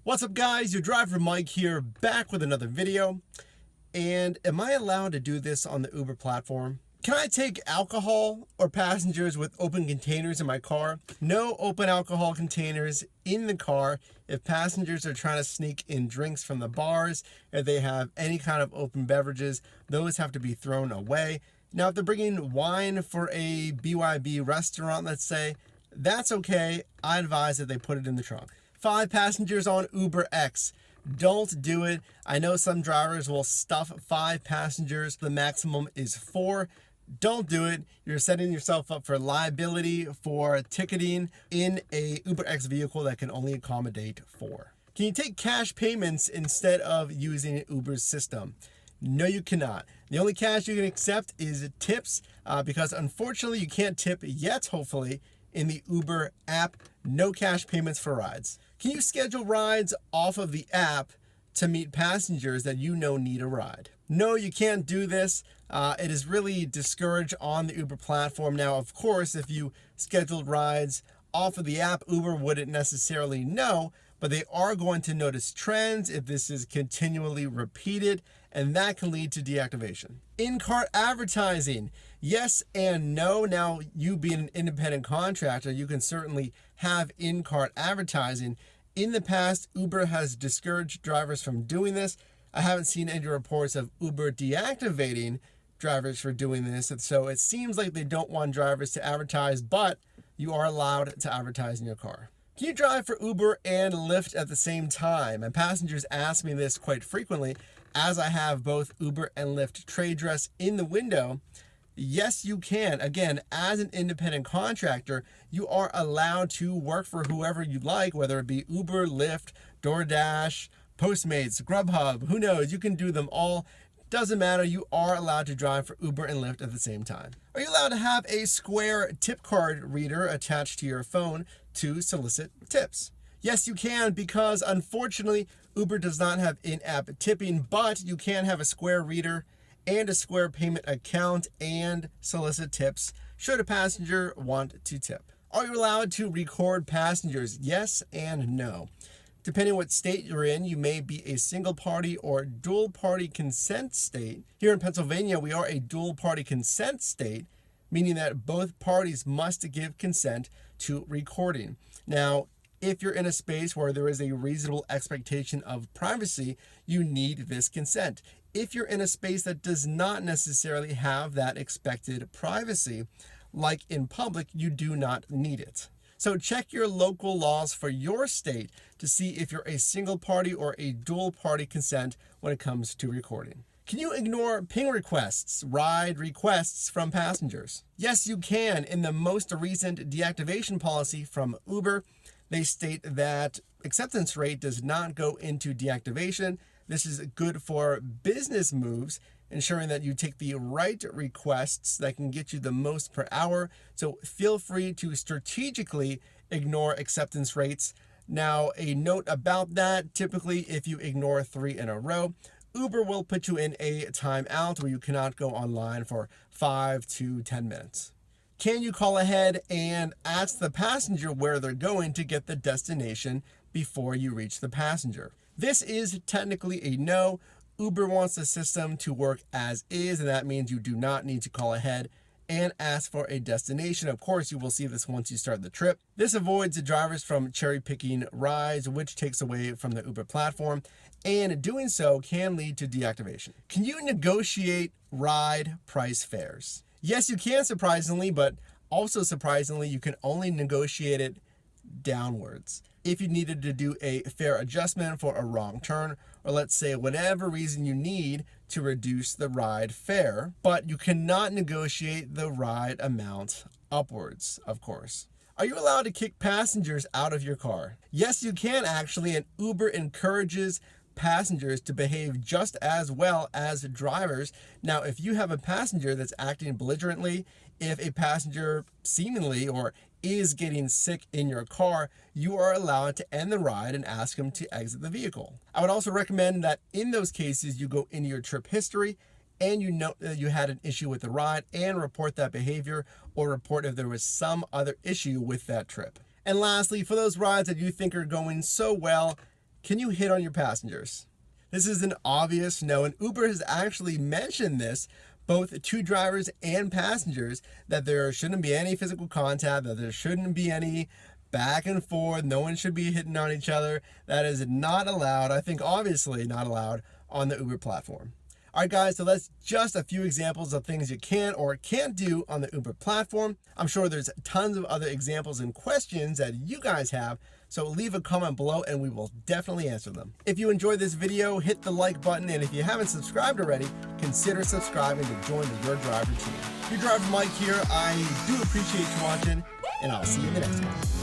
What's up guys, your driver Mike here, back with another video. And am I allowed to do this on the Uber platform? Can I take alcohol or passengers with open containers in my car? No open alcohol containers in the car if passengers are trying to sneak in drinks from the bars. If they have any kind of open beverages, those have to be thrown away. Now if they're bringing wine for a BYB restaurant, let's say, that's okay. I advise that they put it in the trunk. 5 passengers on Uber X. Don't do it. I know some drivers will stuff 5 passengers. The maximum is 4. Don't do it. You're setting yourself up for liability for ticketing in a Uber X vehicle that can only accommodate 4. Can you take cash payments instead of using Uber's system? No, you cannot. The only cash you can accept is tips because unfortunately you can't tip yet, hopefully, in the Uber app. No cash payments for rides. Can you schedule rides off of the app to meet passengers that you know need a ride? No, you can't do this. It is really discouraged on the Uber platform. Now, of course, if you scheduled rides off of the app, Uber wouldn't necessarily know, but they are going to notice trends if this is continually repeated, and that can lead to deactivation. In-car advertising, yes and no. Now, you being an independent contractor, you can certainly have in-car advertising. In the past, Uber has discouraged drivers from doing this. I haven't seen any reports of Uber deactivating drivers for doing this, and so it seems like they don't want drivers to advertise, but you are allowed to advertise in your car. Can you drive for Uber and Lyft at the same time? And passengers ask me this quite frequently, as I have both Uber and Lyft trade dress in the window. Yes, you can. Again, as an independent contractor, you are allowed to work for whoever you like, whether it be Uber, Lyft, DoorDash, Postmates, Grubhub, who knows? You can do them all. Doesn't matter. You are allowed to drive for Uber and Lyft at the same time. Are you allowed to have a Square tip card reader attached to your phone to solicit tips? Yes, you can, because unfortunately, Uber does not have in-app tipping, but you can have a Square reader and a Square payment account and solicit tips should a passenger want to tip. Are you allowed to record passengers? Yes and no. Depending on what state you're in, you may be a single party or dual party consent state. Here in Pennsylvania, we are a dual party consent state, meaning that both parties must give consent to recording. Now, if you're in a space where there is a reasonable expectation of privacy, you need this consent. If you're in a space that does not necessarily have that expected privacy, like in public, you do not need it. So check your local laws for your state to see if you're a single party or a dual party consent when it comes to recording. Can you ignore ping requests, ride requests from passengers? Yes, you can. In the most recent deactivation policy from Uber, they state that acceptance rate does not go into deactivation. This is good for business moves, ensuring that you take the right requests that can get you the most per hour. So feel free to strategically ignore acceptance rates. Now, a note about that, typically if you ignore 3 in a row, Uber will put you in a timeout where you cannot go online for 5 to 10 minutes. Can you call ahead and ask the passenger where they're going to get the destination before you reach the passenger? This is technically a no. Uber wants the system to work as is, and that means you do not need to call ahead and ask for a destination. Of course, you will see this once you start the trip. This avoids the drivers from cherry-picking rides, which takes away from the Uber platform, and doing so can lead to deactivation. Can you negotiate ride price fares? Yes, you can, surprisingly, but also surprisingly, you can only negotiate it downwards. If you needed to do a fare adjustment for a wrong turn, or let's say whatever reason you need to reduce the ride fare, but you cannot negotiate the ride amount upwards, of course. Are you allowed to kick passengers out of your car? Yes, you can actually, and Uber encourages passengers to behave just as well as drivers. Now, if you have a passenger that's acting belligerently, if a passenger seemingly or is getting sick in your car, you are allowed to end the ride and ask them to exit the vehicle. I would also recommend that in those cases, you go into your trip history and you note that you had an issue with the ride and report that behavior, or report if there was some other issue with that trip. And lastly, for those rides that you think are going so well, Can you hit on your passengers? This is an obvious no, and Uber has actually mentioned this, both to drivers and passengers, that there shouldn't be any physical contact, that there shouldn't be any back and forth, no one should be hitting on each other. That is not allowed, I think obviously not allowed, on the Uber platform. All right, guys, so that's just a few examples of things you can or can't do on the Uber platform. I'm sure there's tons of other examples and questions that you guys have, so leave a comment below and we will definitely answer them. If you enjoyed this video, hit the like button, and if you haven't subscribed already, consider subscribing to join the Your Driver team. Your Driver Mike here. I do appreciate you watching, and I'll see you in the next one.